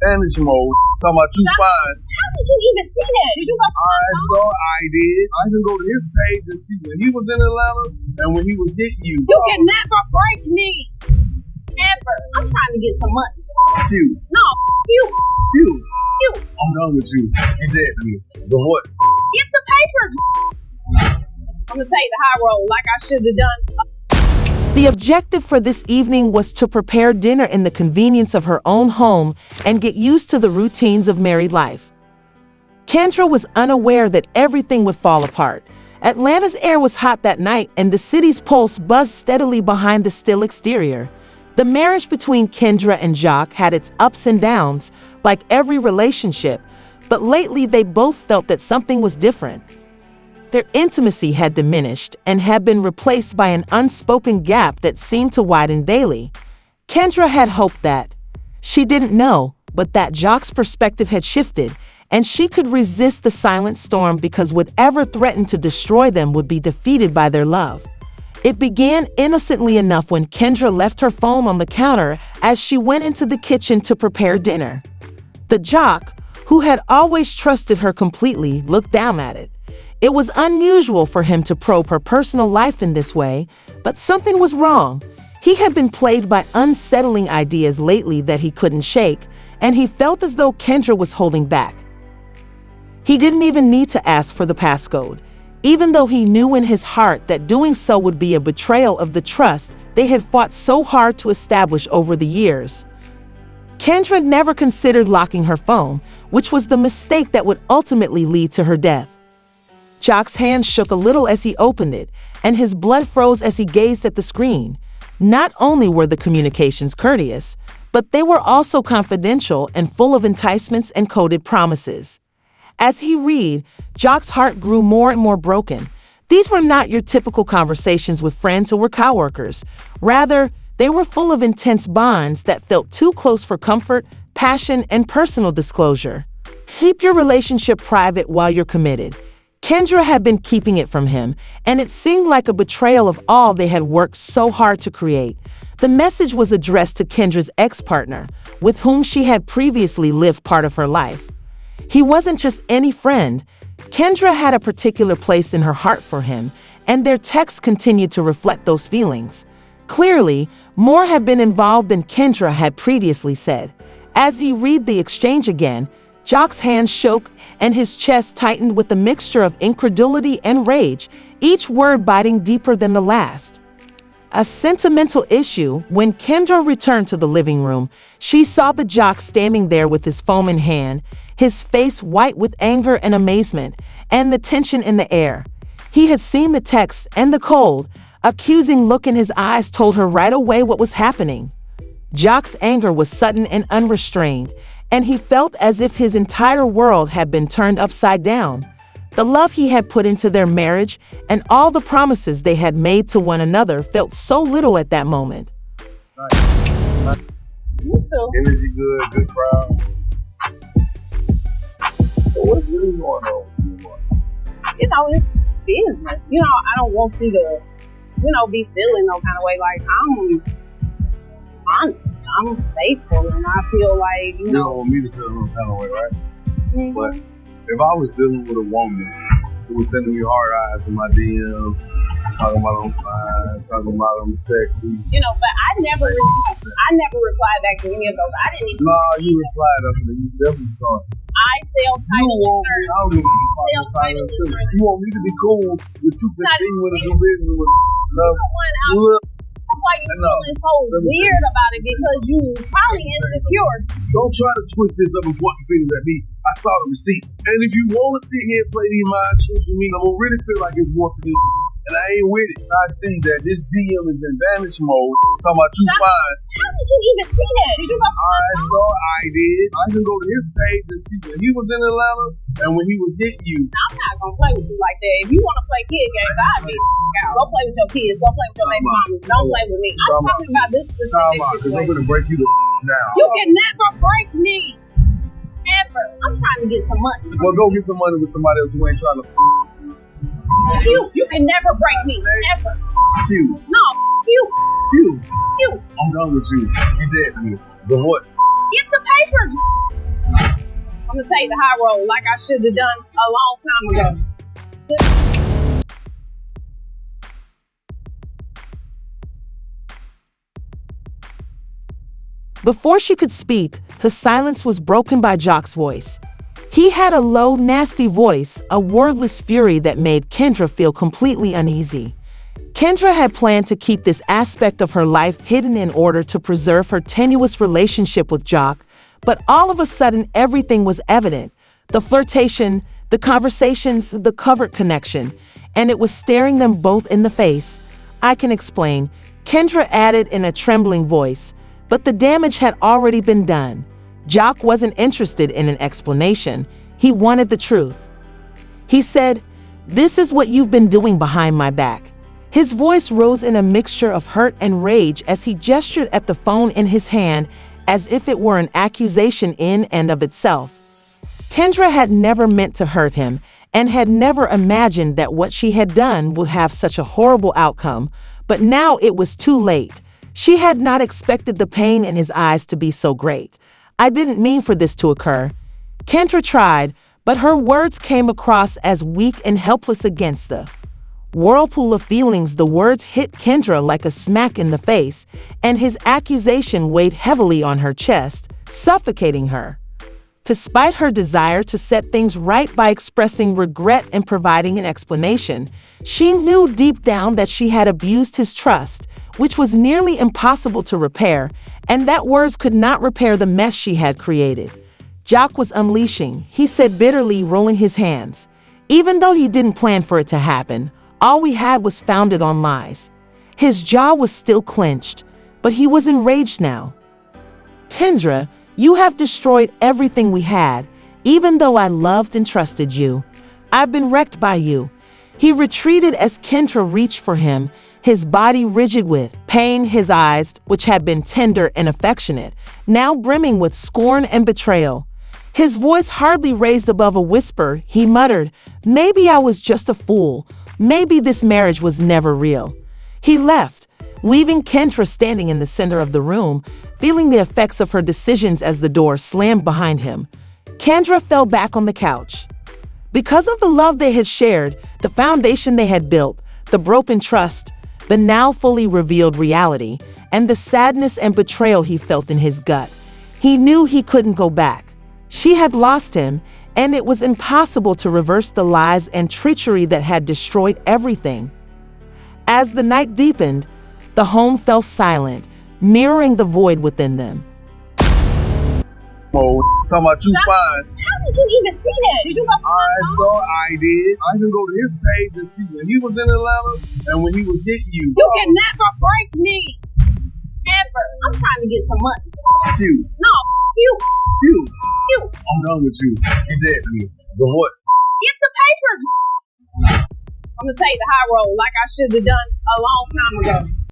vanish mode. Talking about you fine. How did you even see that? Did you go? Alright, so I did. I can go to his page and see when he was in Atlanta and when he was hitting you. You can never break me. Ever. I'm trying to get some money. You. No, you. You. You. I'm done with you. You dead to me. But what? Get the papers. I'm gonna take the high road like I should have done. The objective for this evening was to prepare dinner in the convenience of her own home and get used to the routines of married life. Kendra was unaware that everything would fall apart. Atlanta's air was hot that night, and the city's pulse buzzed steadily behind the still exterior. The marriage between Kendra and Jacques had its ups and downs, like every relationship, but lately they both felt that something was different. Their intimacy had diminished and had been replaced by an unspoken gap that seemed to widen daily. Kendra had hoped that, she didn't know, but that Jacques' perspective had shifted, and she could resist the silent storm because whatever threatened to destroy them would be defeated by their love. It began innocently enough when Kendra left her phone on the counter as she went into the kitchen to prepare dinner. The Jacques, who had always trusted her completely, looked down at it. It was unusual for him to probe her personal life in this way, but something was wrong. He had been plagued by unsettling ideas lately that he couldn't shake, and he felt as though Kendra was holding back. He didn't even need to ask for the passcode, even though he knew in his heart that doing so would be a betrayal of the trust they had fought so hard to establish over the years. Kendra never considered locking her phone, which was the mistake that would ultimately lead to her death. Jacques' hand shook a little as he opened it, and his blood froze as he gazed at the screen. Not only were the communications courteous, but they were also confidential and full of enticements and coded promises. As he read, Jacques' heart grew more and more broken. These were not your typical conversations with friends who were coworkers. Rather, they were full of intense bonds that felt too close for comfort, passion, and personal disclosure. Keep your relationship private while you're committed. Kendra had been keeping it from him, and it seemed like a betrayal of all they had worked so hard to create. The message was addressed to Kendra's ex-partner, with whom she had previously lived part of her life. He wasn't just any friend. Kendra had a particular place in her heart for him, and their texts continued to reflect those feelings. Clearly, more had been involved than Kendra had previously said. As he read the exchange again, Jacques' hands shook and his chest tightened with a mixture of incredulity and rage, each word biting deeper than the last. A sentimental issue. When Kendra returned to the living room, she saw the Jacques standing there with his phone in hand, his face white with anger and amazement, and the tension in the air. He had seen the text, and the cold, accusing look in his eyes told her right away what was happening. Jacques' anger was sudden and unrestrained, and he felt as if his entire world had been turned upside down. The love he had put into their marriage and all the promises they had made to one another felt so little at that moment. Nice. Energy good, good crowd. So what's really going on with you? It's business. I don't want you to, be feeling no kind of way. Like, I'm honest, I'm faithful, and I feel like, You don't want me to feel no kind of way, right? Mm-hmm. But if I was dealing with a woman who was sending me hard eyes in my DM, talking about I'm fine, talking about I'm sexy. But I never replied back to any of those. I didn't even. No, you replied up and you definitely saw it. I sell title insurance. I don't give a fuck. You want me to be cool, but you continue with a new business with love. That's why you're feeling so weird about it, because you probably insecure. Don't try to twist this up and point your fingers at me. I saw the receipt. And if you want to sit here and play these mind tricks with me, I'm going to really feel like it's one for this. And I ain't with it. I see that this DM is in vanish mode. Talking about you fine. How did you even see that? Did you go? Alright, so I did. I can go to his page and see when he was in Atlanta and when he was hitting you. I'm not going to play with you like that. If you want to play kid games, I'll be out. Go play with your kids. Go play with your baby mamas. Don't play with me. I'm talking about this specific situation. Because I'm going to break you the down. You can never break me. Ever. I'm trying to get some money. Well, go get some money with somebody else who ain't trying to You can never break me. Ever. You. No. You. I'm done with you. You dead to me. But what? Get the papers. I'm gonna take the high road like I should have done a long time ago. Before she could speak, the silence was broken by Jock's voice. He had a low, nasty voice, a wordless fury that made Kendra feel completely uneasy. Kendra had planned to keep this aspect of her life hidden in order to preserve her tenuous relationship with Jock, but all of a sudden everything was evident. The flirtation, the conversations, the covert connection, and it was staring them both in the face. "I can explain," Kendra added in a trembling voice, but the damage had already been done. Jock wasn't interested in an explanation. He wanted the truth. He said, "This is what you've been doing behind my back." His voice rose in a mixture of hurt and rage as he gestured at the phone in his hand as if it were an accusation in and of itself. Kendra had never meant to hurt him and had never imagined that what she had done would have such a horrible outcome, but now it was too late. She had not expected the pain in his eyes to be so great. "I didn't mean for this to occur." Kendra tried, but her words came across as weak and helpless against the whirlpool of feelings. The words hit Kendra like a smack in the face, and his accusation weighed heavily on her chest, suffocating her. Despite her desire to set things right by expressing regret and providing an explanation, she knew deep down that she had abused his trust, which was nearly impossible to repair, and that words could not repair the mess she had created. Jock was unleashing, he said bitterly, rolling his hands. Even though he didn't plan for it to happen, all we had was founded on lies. His jaw was still clenched, but he was enraged now. "Kendra, you have destroyed everything we had, even though I loved and trusted you. I've been wrecked by you." He retreated as Kendra reached for him, his body rigid with pain, his eyes, which had been tender and affectionate, now brimming with scorn and betrayal. His voice hardly raised above a whisper, he muttered, "Maybe I was just a fool. Maybe this marriage was never real." He left, leaving Kendra standing in the center of the room, feeling the effects of her decisions as the door slammed behind him. Kendra fell back on the couch. Because of the love they had shared, the foundation they had built, the broken trust, the now fully revealed reality, and the sadness and betrayal he felt in his gut, he knew he couldn't go back. She had lost him, and it was impossible to reverse the lies and treachery that had destroyed everything. As the night deepened, the home fell silent, mirroring the void within them. Oh, talking about you fine. How did you even see that? Did you go? I saw, I did. I can go to his page and see when he was in Atlanta and when he was hitting you. You can never break me. Ever. I'm trying to get some money. You. No, you. You. You. I'm done with you. You dead to me. But what? Get the papers. I'm gonna take the high road like I should have done a long time ago.